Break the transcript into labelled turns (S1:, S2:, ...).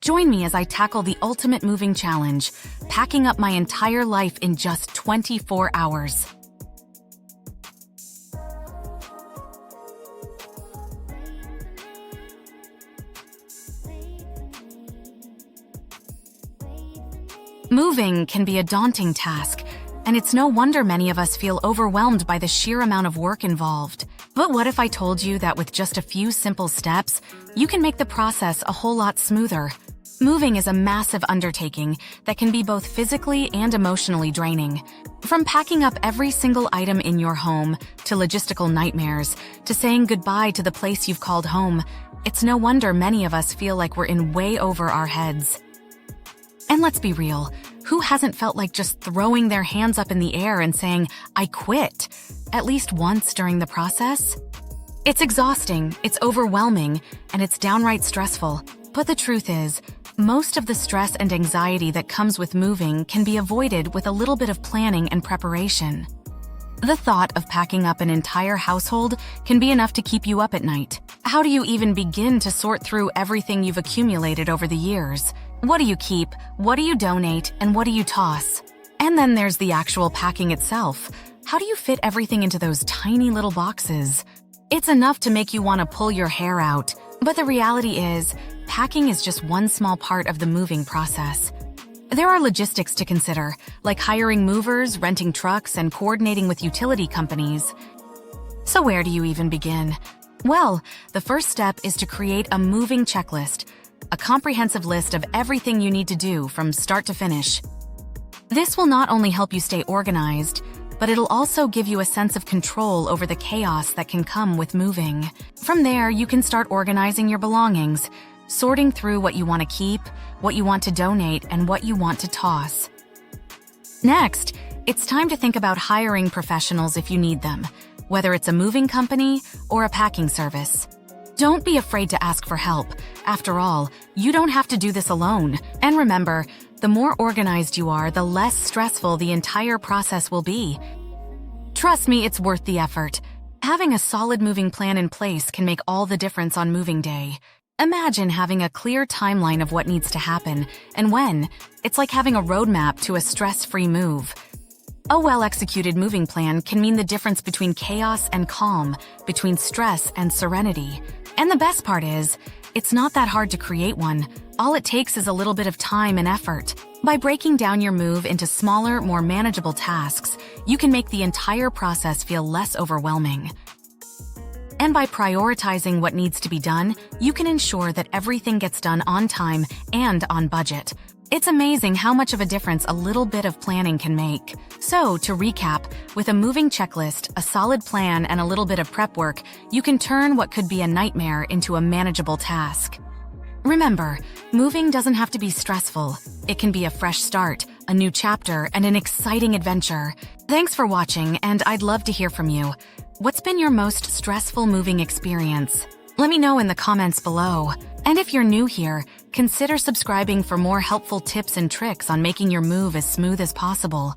S1: Join me as I tackle the ultimate moving challenge, packing up my entire life in just 24 hours. Moving can be a daunting task, and it's no wonder many of us feel overwhelmed by the sheer amount of work involved. But what if I told you that with just a few simple steps, you can make the process a whole lot smoother? Moving is a massive undertaking that can be both physically and emotionally draining. From packing up every single item in your home, to logistical nightmares, to saying goodbye to the place you've called home, it's no wonder many of us feel like we're in way over our heads. And let's be real, who hasn't felt like just throwing their hands up in the air and saying, "I quit," at least once during the process? It's exhausting, it's overwhelming, and it's downright stressful. But the truth is, most of the stress and anxiety that comes with moving can be avoided with a little bit of planning and preparation. The thought of packing up an entire household can be enough to keep you up at night. How do you even begin to sort through everything you've accumulated over the years? What do you keep, what do you donate, and what do you toss? And then there's the actual packing itself. How do you fit everything into those tiny little boxes? It's enough to make you want to pull your hair out. But the reality is, packing is just one small part of the moving process. There are logistics to consider, like hiring movers, renting trucks, and coordinating with utility companies. So where do you even begin? Well, the first step is to create a moving checklist, a comprehensive list of everything you need to do from start to finish. This will not only help you stay organized, but it'll also give you a sense of control over the chaos that can come with moving. From there, you can start organizing your belongings, sorting through what you want to keep, what you want to donate, and what you want to toss. Next, it's time to think about hiring professionals if you need them, whether it's a moving company or a packing service. Don't be afraid to ask for help. After all, you don't have to do this alone. And remember, the more organized you are, the less stressful the entire process will be. Trust me, it's worth the effort. Having a solid moving plan in place can make all the difference on moving day. Imagine having a clear timeline of what needs to happen and when. It's like having a roadmap to a stress-free move. A well-executed moving plan can mean the difference between chaos and calm, between stress and serenity. And the best part is, it's not that hard to create one. All it takes is a little bit of time and effort. By breaking down your move into smaller, more manageable tasks, you can make the entire process feel less overwhelming. And by prioritizing what needs to be done, you can ensure that everything gets done on time and on budget. It's amazing how much of a difference a little bit of planning can make. So, to recap, with a moving checklist, a solid plan, and a little bit of prep work, you can turn what could be a nightmare into a manageable task. Remember, moving doesn't have to be stressful. It can be a fresh start, a new chapter, and an exciting adventure. Thanks for watching, and I'd love to hear from you. What's been your most stressful moving experience? Let me know in the comments below. And if you're new here, consider subscribing for more helpful tips and tricks on making your move as smooth as possible.